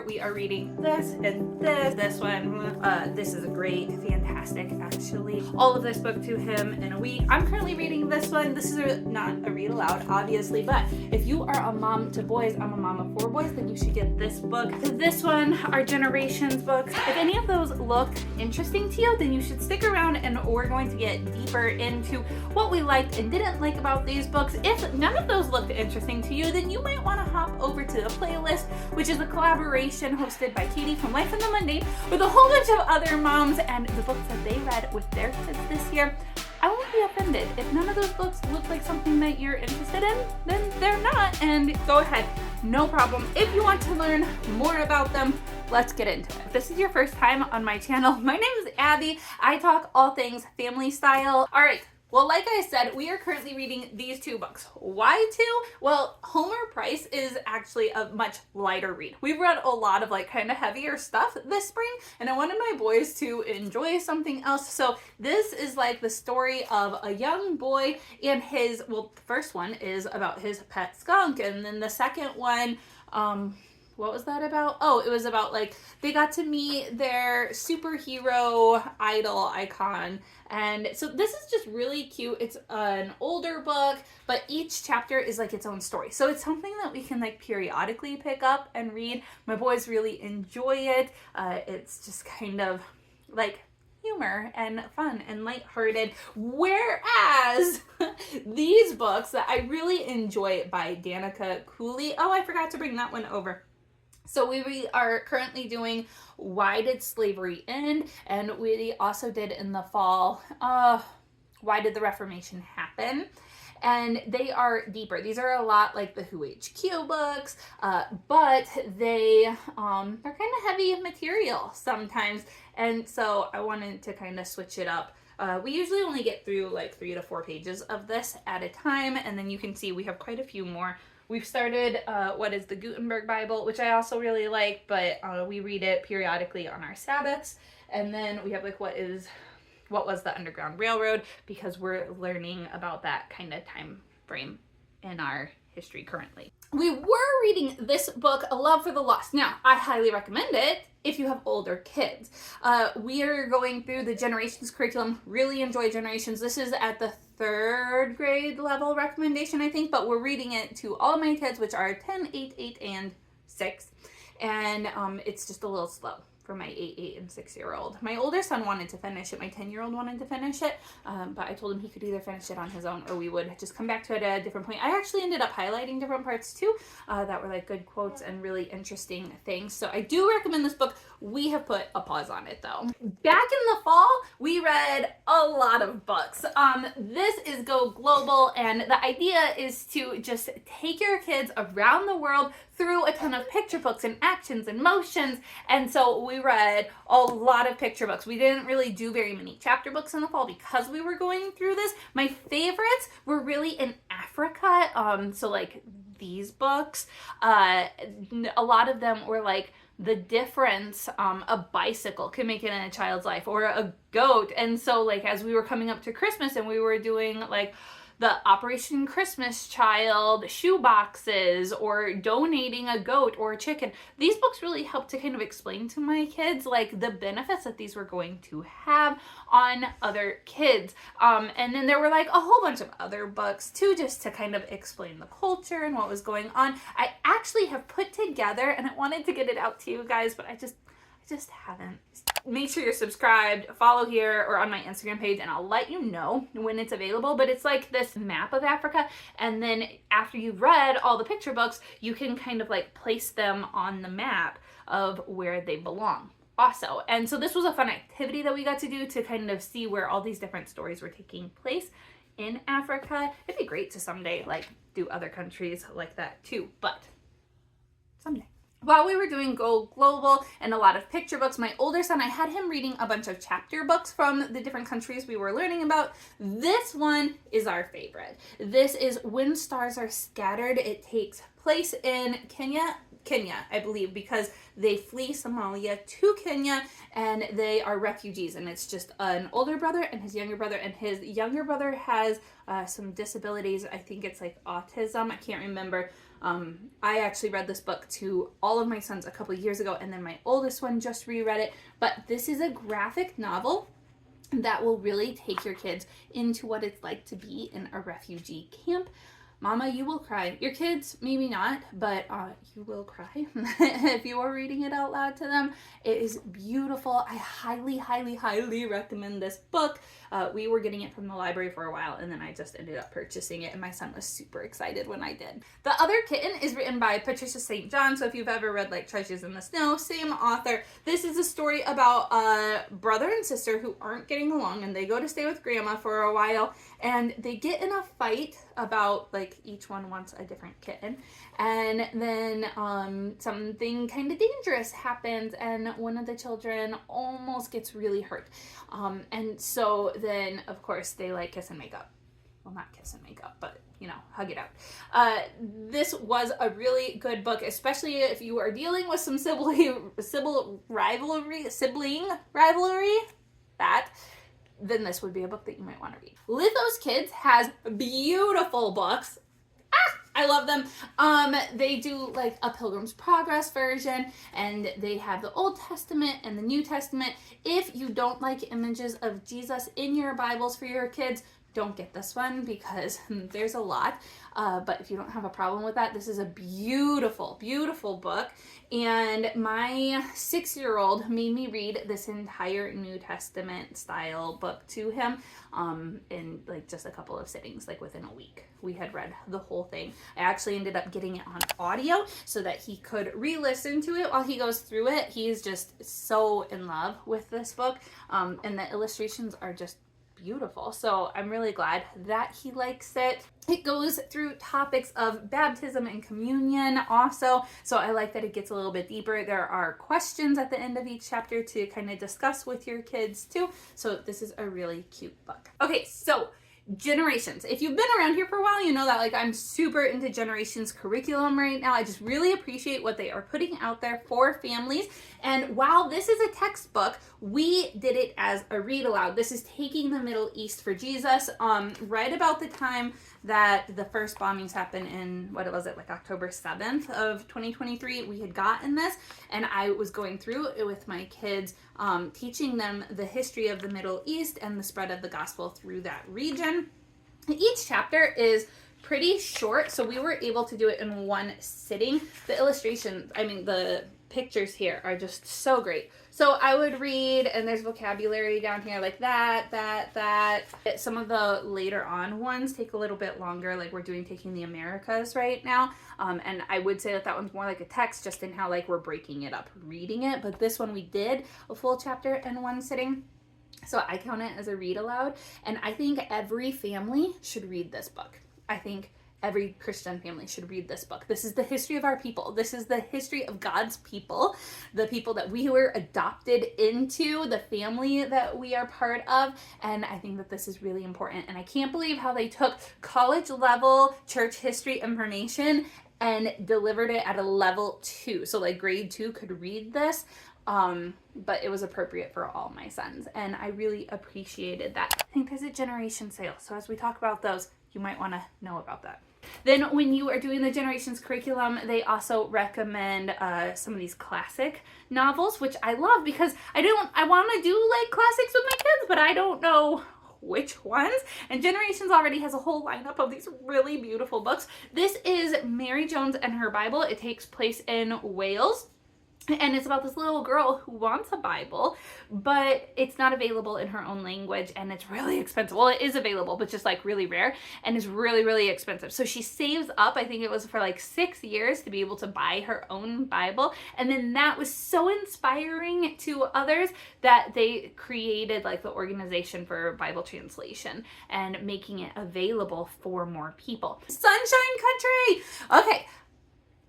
we are reading this and this one. This is a great, fantastic, actually. All of this book to him in a week. I'm currently reading this one. This is not a read aloud, obviously, but if you are a mom to boys, I'm a mom of 4 boys, then you should get this book. This one, our Generations books. If any of those look interesting to you, then you should stick around and we're going to get deeper into what we liked and didn't like about these books. If none of those looked interesting to you, then you might want to hop over to the playlist, which is a collaboration hosted by Katie from Life in the Mundane with a whole bunch of other moms and the books that they read with their kids this year. I won't be offended. If none of those books look like something that you're interested in, then they're not, and go ahead, no problem. If you want to learn more about them, let's get into it. If this is your first time on my channel, my name is Abby. I talk all things family style. All right. Well, like I said, we are currently reading these 2 books. Why 2? Well, Homer Price is actually a much lighter read. We've read a lot of like kind of heavier stuff this spring, and I wanted my boys to enjoy something else. So this is like the story of a young boy and his, well, the first one is about his pet skunk, and then the second one, what was that about? Oh, it was about like they got to meet their superhero idol icon. And so this is just really cute. It's an older book, but each chapter is like its own story. So it's something that we can like periodically pick up and read. My boys really enjoy it. It's just kind of like humor and fun and lighthearted. Whereas these books that I really enjoy by Danica Cooley. Oh, I forgot to bring that one over. So we are currently doing Why Did Slavery End? And we also did in the fall, Why Did the Reformation Happen? And they are deeper. These are a lot like the Who HQ books, but they are kind of heavy material sometimes. And so I wanted to kind of switch it up. We usually only get through like 3 to 4 pages of this at a time. And then you can see we have quite a few more. We've started what is the Gutenberg Bible, which I also really like, but we read it periodically on our Sabbaths. And then we have like what was the Underground Railroad, because we're learning about that kind of time frame in our history currently. We were reading this book, A Love for the Lost. Now, I highly recommend it if you have older kids. We are going through the Generations curriculum. Really enjoy Generations. This is at the 3rd grade level recommendation, I think, but we're reading it to all my kids, which are 10, 8, 8, and 6. And it's just a little slow for my 8, 8, and 6-year-old. My older son wanted to finish it. My 10-year-old wanted to finish it, but I told him he could either finish it on his own or we would just come back to it at a different point. I actually ended up highlighting different parts too that were like good quotes and really interesting things. So I do recommend this book. We have put a pause on it though. Back in the fall, we read a lot of books. This is Go Global, and the idea is to just take your kids around the world through a ton of picture books and actions and motions. And so we read a lot of picture books. We didn't really do very many chapter books in the fall because we were going through this. My favorites were really in Africa. So like these books, a lot of them were like the difference a bicycle can make it in a child's life, or a goat. And so like as we were coming up to Christmas and we were doing like the Operation Christmas Child shoe boxes, or donating a goat or a chicken. These books really helped to kind of explain to my kids like the benefits that these were going to have on other kids. And then there were like a whole bunch of other books too, just to kind of explain the culture and what was going on. I actually have put together, and I wanted to get it out to you guys, but I just haven't. Make sure you're subscribed, follow here or on my Instagram page, and I'll let you know when it's available. But it's like this map of Africa, and then after you've read all the picture books, you can kind of like place them on the map of where they belong also. And so this was a fun activity that we got to do to kind of see where all these different stories were taking place in Africa. It'd be great to someday like do other countries like that too, but someday. While we were doing Go Global and a lot of picture books, my older son, I had him reading a bunch of chapter books from the different countries we were learning about. This one is our favorite. This is When Stars Are Scattered. It takes place in Kenya, I believe, because they flee Somalia to Kenya and they are refugees. And it's just an older brother and his younger brother. And his younger brother has some disabilities. I think it's like autism. I can't remember. I actually read this book to all of my sons a couple years ago, and then my oldest one just reread it. But this is a graphic novel that will really take your kids into what it's like to be in a refugee camp. Mama, you will cry. Your kids, maybe not, but you will cry if you are reading it out loud to them. It is beautiful. I highly, highly, highly recommend this book. We were getting it from the library for a while, and then I just ended up purchasing it, and my son was super excited when I did. The Other Kitten is written by Patricia St. John, so if you've ever read like Treasures in the Snow, same author. This is a story about a brother and sister who aren't getting along, and they go to stay with grandma for a while, and they get in a fight about like each one wants a different kitten, and then something kind of dangerous happens, and one of the children almost gets really hurt, and so then of course they like kiss and make up. Well, not kiss and make up, but you know, hug it out. This was a really good book, especially if you are dealing with some sibling rivalry, then this would be a book that you might want to read. Lithos Kids has beautiful books. I love them. They do like a Pilgrim's Progress version, and they have the Old Testament and the New Testament. If you don't like images of Jesus in your Bibles for your kids, don't get this one because there's a lot. But if you don't have a problem with that, this is a beautiful, beautiful book. And my 6-year-old made me read this entire New Testament style book to him in like just a couple of sittings, like within a week. We had read the whole thing. I actually ended up getting it on audio so that he could re-listen to it while he goes through it. He's just so in love with this book, and the illustrations are just beautiful. So I'm really glad that he likes it. It goes through topics of baptism and communion also. So I like that it gets a little bit deeper. There are questions at the end of each chapter to kind of discuss with your kids too. So this is a really cute book. Okay, so Generations. If you've been around here for a while, you know that like I'm super into Generations curriculum right now. I just really appreciate what they are putting out there for families. And while this is a textbook, we did it as a read aloud. This is taking the Middle East for Jesus. Right about the time that the first bombings happened in, what was it, like October 7th of 2023, we had gotten this, and I was going through it with my kids, teaching them the history of the Middle East and the spread of the gospel through that region. Each chapter is pretty short, so we were able to do it in one sitting. The illustrations, the pictures here are just so great. So I would read, and there's vocabulary down here like that. Some of the later on ones take a little bit longer, like we're doing Taking the Americas right now. And I would say that one's more like a text, just in how like we're breaking it up, reading it. But this one we did a full chapter in one sitting. So I count it as a read aloud. And I think every family should read this book. I think every Christian family should read this book. This is the history of our people. This is the history of God's people, the people that we were adopted into, the family that we are part of. And I think that this is really important. And I can't believe how they took college level church history information and delivered it at a level 2. So like grade 2 could read this. But it was appropriate for all my sons. And I really appreciated that. I think there's a generation sale. So as we talk about those, you might want to know about that. Then when you are doing the Generations curriculum, they also recommend some of these classic novels, which I love because I want to do like classics with my kids, but I don't know which ones. And Generations already has a whole lineup of these really beautiful books. This is Mary Jones and Her Bible. It takes place in Wales. And it's about this little girl who wants a Bible, but it's not available in her own language, and it's really expensive. Well, it is available, but just like really rare, and it's really, really expensive. So she saves up, I think it was for like 6 years, to be able to buy her own Bible. And then that was so inspiring to others that they created like the organization for Bible translation and making it available for more people. Sunshine Country! Okay.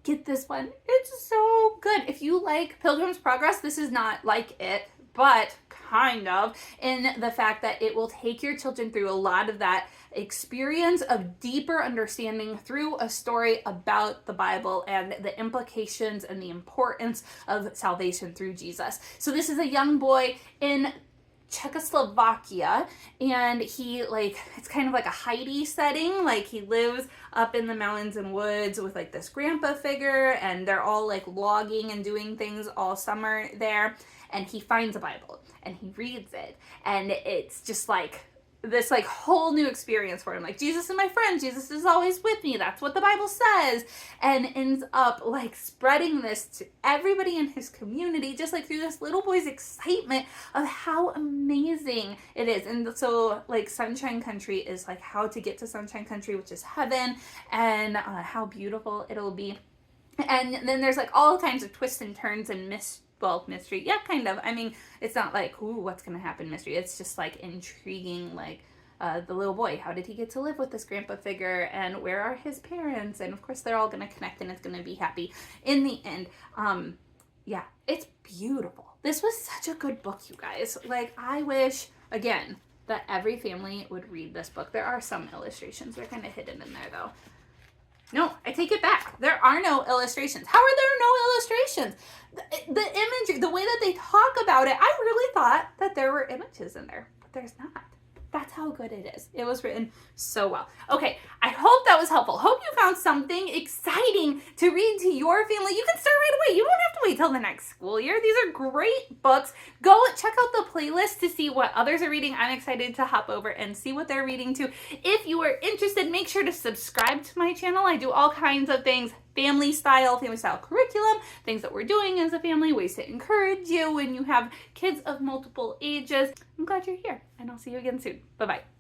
Get this one. It's so good. If you like Pilgrim's Progress, this is not like it, but kind of, in the fact that it will take your children through a lot of that experience of deeper understanding through a story about the Bible and the implications and the importance of salvation through Jesus. So this is a young boy in Czechoslovakia, and he like, it's kind of like a Heidi setting. Like he lives up in the mountains and woods with like this grandpa figure, and they're all like logging and doing things all summer there. And he finds a Bible and he reads it, and it's just like this like whole new experience for him. Like, Jesus is my friend, Jesus is always with me, that's what the Bible says, and ends up like spreading this to everybody in his community, just like through this little boy's excitement of how amazing it is. And so like Sunshine Country is like how to get to Sunshine Country, which is heaven, and how beautiful it'll be. And then there's like all kinds of twists and turns and mystery. Yeah, kind of. I mean, it's not like, ooh, what's going to happen mystery. It's just like intriguing, like the little boy, how did he get to live with this grandpa figure, and where are his parents? And of course, they're all going to connect, and it's going to be happy in the end. Yeah, it's beautiful. This was such a good book, you guys. Like, I wish, again, that every family would read this book. There are some illustrations. They're kind of hidden in there, though. No, I take it back. There are no illustrations. How are there no illustrations? The imagery, the way that they talk about it, I really thought that there were images in there, but there's not. That's how good it is. It was written so well. Okay, I hope that was helpful. Hope you found something exciting to read to your family. You can start right away. You don't have to wait till the next school year. These are great books. Go check out the playlist to see what others are reading. I'm excited to hop over and see what they're reading too. If you are interested, make sure to subscribe to my channel. I do all kinds of things. Family style curriculum, things that we're doing as a family, ways to encourage you when you have kids of multiple ages. I'm glad you're here, and I'll see you again soon. Bye-bye.